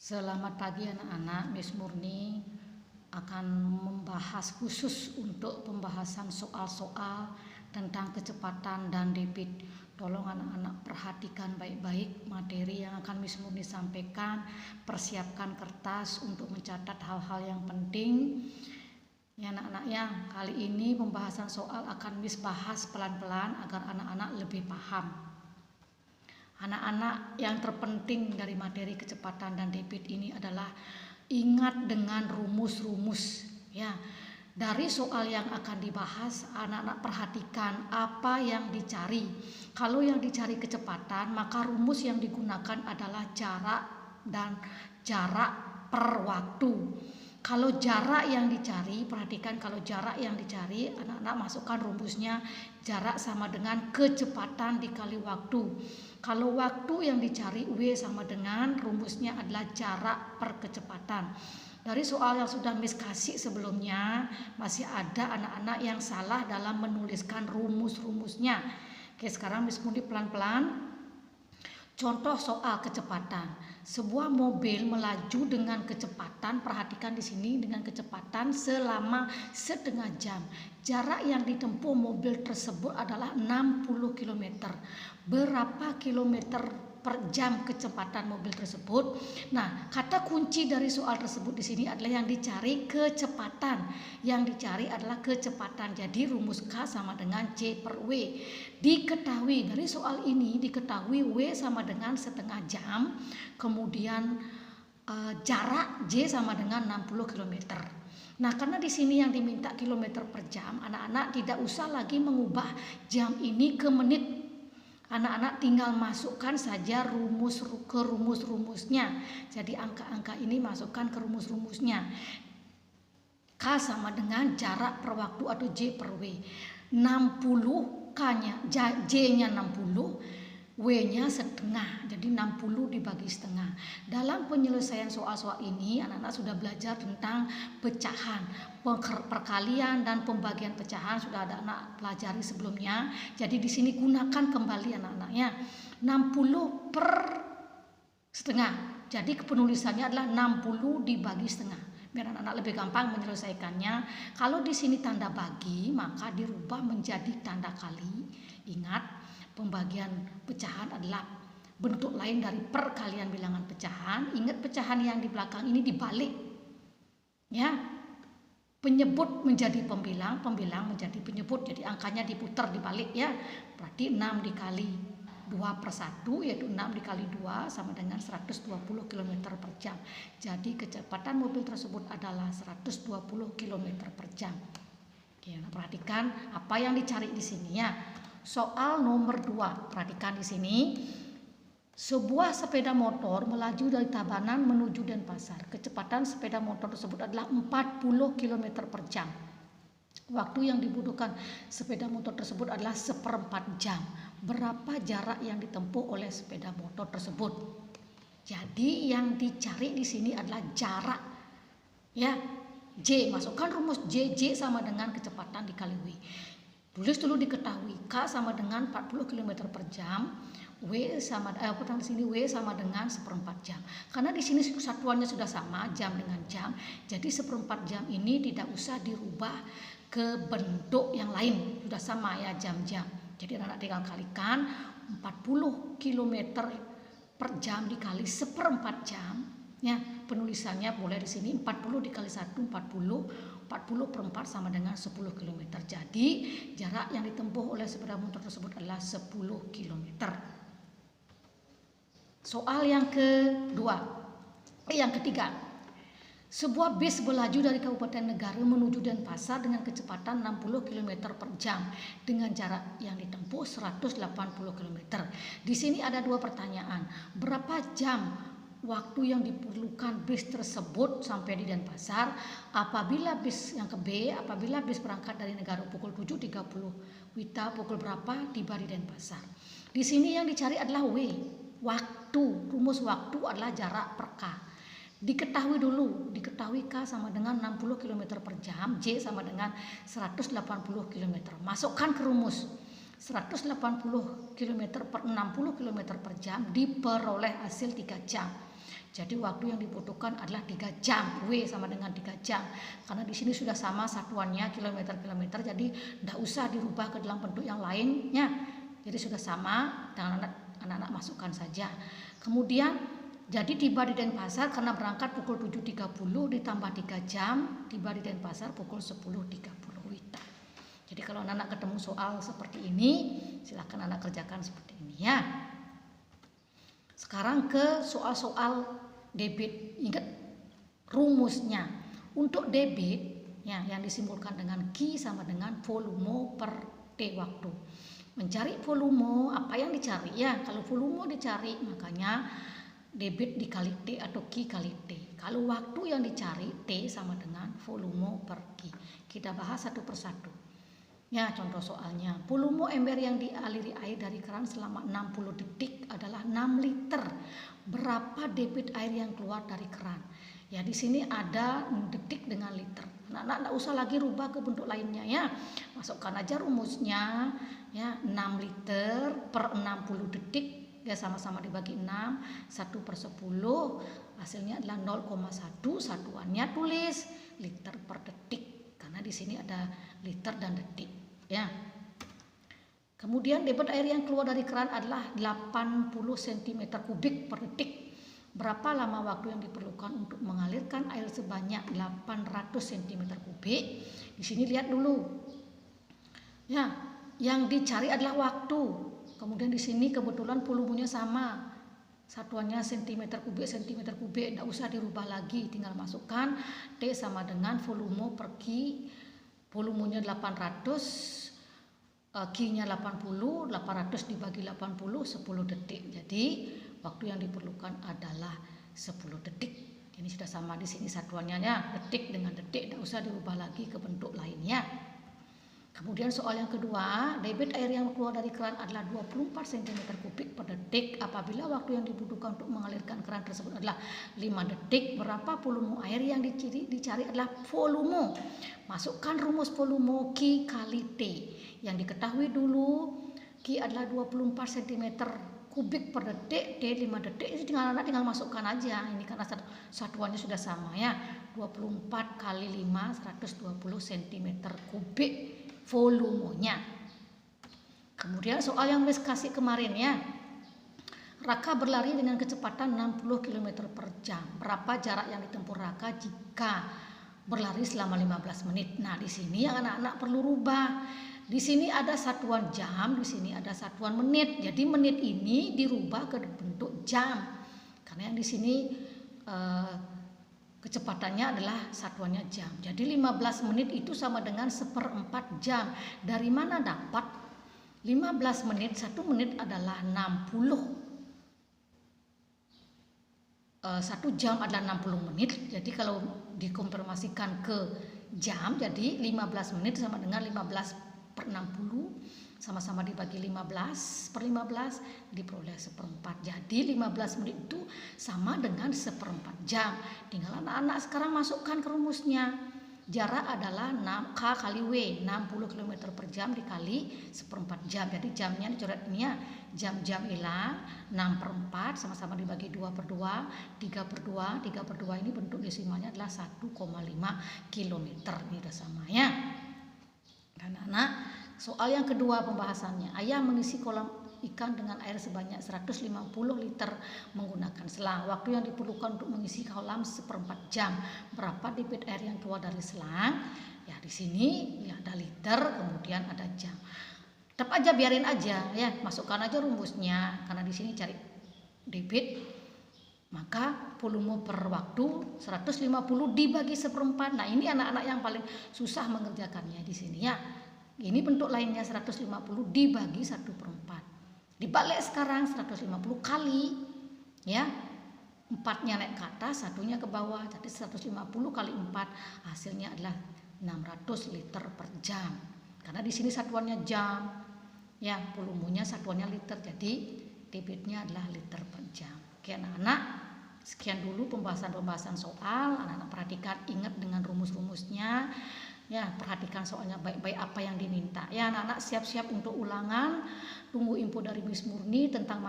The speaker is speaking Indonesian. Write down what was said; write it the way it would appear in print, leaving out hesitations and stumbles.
Selamat pagi anak-anak, Miss Murni akan membahas khusus untuk pembahasan soal-soal tentang kecepatan dan debit. Tolong anak-anak perhatikan baik-baik materi yang akan Miss Murni sampaikan. Persiapkan kertas untuk mencatat hal-hal yang penting. Ya anak-anak, yang kali ini pembahasan soal akan Miss bahas pelan-pelan agar anak-anak lebih paham. Anak-anak, yang terpenting dari materi kecepatan dan debit ini adalah ingat dengan rumus-rumus ya. Dari soal yang akan dibahas, anak-anak perhatikan apa yang dicari. Kalau yang dicari kecepatan, maka rumus yang digunakan adalah jarak dan jarak per waktu. Kalau jarak yang dicari, perhatikan kalau jarak yang dicari, anak-anak masukkan rumusnya jarak sama dengan kecepatan dikali waktu. Kalau waktu yang dicari, W sama dengan rumusnya adalah jarak per kecepatan. Dari soal yang sudah Miss kasih sebelumnya, masih ada anak-anak yang salah dalam menuliskan rumus-rumusnya. Oke, sekarang Miss Murni pelan-pelan. Contoh soal kecepatan. Sebuah mobil melaju dengan kecepatan, perhatikan di sini, dengan kecepatan selama setengah jam. Jarak yang ditempuh mobil tersebut adalah 60 km. Berapa kilometer per jam kecepatan mobil tersebut? Nah, kata kunci dari soal tersebut di sini adalah yang dicari kecepatan. Yang dicari adalah kecepatan. Jadi rumus K sama dengan C per W. Diketahui dari soal ini, diketahui W sama dengan setengah jam, kemudian jarak J sama dengan 60 km. Nah, karena di sini yang diminta kilometer per jam, anak-anak tidak usah lagi mengubah jam ini ke menit. Anak-anak tinggal masukkan saja rumus-rumusnya. Jadi angka-angka ini masukkan ke rumus-rumusnya. K sama dengan jarak per waktu atau J per W. 60 K-nya, J-nya 60, W-nya setengah, jadi 60 dibagi setengah. Dalam penyelesaian soal-soal ini, anak-anak sudah belajar tentang pecahan, perkalian dan pembagian pecahan sudah ada anak pelajari sebelumnya. Jadi di sini gunakan kembali anak-anaknya 60 per setengah. Jadi penulisannya adalah 60 dibagi setengah. Biar anak-anak lebih gampang menyelesaikannya. Kalau di sini tanda bagi, maka dirubah menjadi tanda kali. Ingat, pembagian pecahan adalah bentuk lain dari perkalian bilangan pecahan. Ingat, pecahan yang di belakang ini dibalik. Ya, penyebut menjadi pembilang, pembilang menjadi penyebut. Jadi angkanya diputar dibalik ya. Berarti 6 dikali 2/1 yaitu 6 dikali 2 sama dengan 120 km per jam. Jadi kecepatan mobil tersebut adalah 120 km per jam. Oke, nah perhatikan apa yang dicari di sini ya. Soal nomor 2, perhatikan di sini. Sebuah sepeda motor melaju dari Tabanan menuju Denpasar. Kecepatan sepeda motor tersebut adalah 40 km per jam. Waktu yang dibutuhkan sepeda motor tersebut adalah 1/4 jam. Berapa jarak yang ditempuh oleh sepeda motor tersebut? Jadi yang dicari di sini adalah jarak. Ya, J, masukkan rumus J sama dengan kecepatan dikali W. Tulis dulu diketahui K sama dengan 40 km per jam. W sama di sini W sama dengan 1/4 jam. Karena di sini satuannya sudah sama, jam dengan jam. Jadi 1/4 jam ini tidak usah dirubah ke bentuk yang lain, sudah sama ya jam-jam. Jadi anak-anak tinggal kalikan 40 km per jam dikali 1/4 jam. Ya, penulisannya boleh di sini 40 dikali 1 40, 40 per 4 sama dengan 10 km. Jadi jarak yang ditempuh oleh sepeda motor tersebut adalah 10 km. Soal yang ketiga. Sebuah bis melaju dari Kabupaten Negara menuju Denpasar dengan kecepatan 60 km per jam dengan jarak yang ditempuh 180 km. Di sini ada dua pertanyaan. Berapa jam waktu yang diperlukan bis tersebut sampai di Denpasar? Apabila bis berangkat dari Negara pukul 7.30, Wita pukul berapa tiba di Denpasar? Di sini yang dicari adalah W, waktu. Rumus waktu adalah jarak per K. Diketahui K sama dengan 60 km per jam, J sama dengan 180 km. Masukkan ke rumus. 180 km per 60 km per jam diperoleh hasil 3 jam. Jadi waktu yang dibutuhkan adalah 3 jam. W sama dengan 3 jam. Karena di sini sudah sama satuannya kilometer-kilometer, jadi tidak usah dirubah ke dalam bentuk yang lainnya. Jadi sudah sama, dengan anak-anak masukkan saja. Kemudian jadi tiba di Denpasar karena berangkat pukul 7.30 ditambah 3 jam, tiba di Denpasar pukul 10.30 WITA. Jadi kalau anak-anak ketemu soal seperti ini, silakan anak kerjakan seperti ini ya. Sekarang ke soal-soal debit. Ingat rumusnya. Untuk debit ya, yang disimpulkan dengan Q sama dengan volume per T waktu. Mencari volume, apa yang dicari ya? Kalau volume dicari, makanya debit dikali T atau Q kali T. Kalau waktu yang dicari, T sama dengan volume per Q. Kita bahas satu persatu. Ya, contoh soalnya, volume ember yang dialiri air dari keran selama 60 detik adalah 6 liter. Berapa debit air yang keluar dari keran? Ya, di sini ada detik dengan liter. Nah, tidak usah lagi rubah ke bentuk lainnya ya. Masukkan aja rumusnya ya, 6 liter per 60 detik ya, sama-sama dibagi 6, 1 per 10, hasilnya adalah 0,1, satuannya tulis liter per detik. Karena di sini ada liter dan detik ya. Kemudian debit air yang keluar dari keran adalah 80 cm kubik per detik. Berapa lama waktu yang diperlukan untuk mengalirkan air sebanyak 800 cm kubik? Di sini lihat dulu. Ya, yang dicari adalah waktu. Kemudian di sini kebetulan volumenya sama. Satuannya cm kubik, tidak usah dirubah lagi, tinggal masukkan T sama dengan volume per Q. Volumenya 800, Q-nya 80, 800 dibagi 80, 10 detik. Jadi waktu yang diperlukan adalah 10 detik. Ini sudah sama di sini satuannya ya, detik dengan detik, tidak usah dirubah lagi ke bentuk lainnya. Kemudian soal yang kedua, debit air yang keluar dari keran adalah 24 cm kubik per detik. Apabila waktu yang dibutuhkan untuk mengalirkan keran tersebut adalah 5 detik, berapa volume air yang dicari adalah volume. Masukkan rumus volume Q kali T. Yang diketahui dulu, Q adalah 24 cm kubik per detik, T 5 detik, itu tinggal masukkan aja. Ini karena satuannya sudah sama ya, 24 kali 5, 120 cm kubik volumenya. Kemudian soal yang Miss kasih kemarin ya, Raka berlari dengan kecepatan 60 km per jam. Berapa jarak yang ditempuh Raka jika berlari selama 15 menit? Nah, di sini yang anak-anak perlu rubah. Di sini ada satuan jam, di sini ada satuan menit. Jadi menit ini dirubah ke bentuk jam. Karena yang di sini kecepatannya adalah satuannya jam. Jadi 15 menit itu sama dengan 1/4 jam. Dari mana dapat 15 menit? 1 menit adalah 60. 1 jam adalah 60 menit. Jadi kalau dikonfirmasikan ke jam, jadi 15 menit sama dengan 15 per 60, sama-sama dibagi 15 per 15 diperoleh 1/4. Jadi 15 menit itu sama dengan 1/4 jam. Tinggal anak-anak sekarang masukkan ke rumusnya. Jarak adalah 6 K kali W, 60 km per jam dikali 1/4 jam. Jadi jamnya dicoret ini ya, jam-jam hilang, 6/4 sama-sama dibagi 2 per 2, 3 per 2, 3 per 2 ini bentuk desimalnya adalah 1,5 km. Ini udah sama ya. Anak-anak, soal yang kedua pembahasannya, ayah mengisi kolam ikan dengan air sebanyak 150 liter menggunakan selang. Waktu yang diperlukan untuk mengisi kolam 1/4 jam. Berapa debit air yang keluar dari selang? Ya, di sini ya ada liter, kemudian ada jam. Tetap aja biarin aja ya, masukkan aja rumusnya karena di sini cari debit. Maka volume per waktu 150 dibagi 1/4. Nah, ini anak-anak yang paling susah mengerjakannya di sini ya. Ini bentuk lainnya 150 dibagi 1/4. Dibalik sekarang 150 kali ya. 4-nya naik ke atas, 1-nya ke bawah. Jadi 150 kali 4 hasilnya adalah 600 liter per jam. Karena di sini satuannya jam. Ya, volumenya satuannya liter. Jadi debitnya adalah liter per jam. Oke anak-anak, sekian dulu pembahasan soal. Anak-anak perhatikan, ingat dengan rumus-rumusnya. Ya, perhatikan soalnya baik-baik apa yang diminta. Ya, anak-anak siap-siap untuk ulangan. Tunggu info dari Miss Murni tentang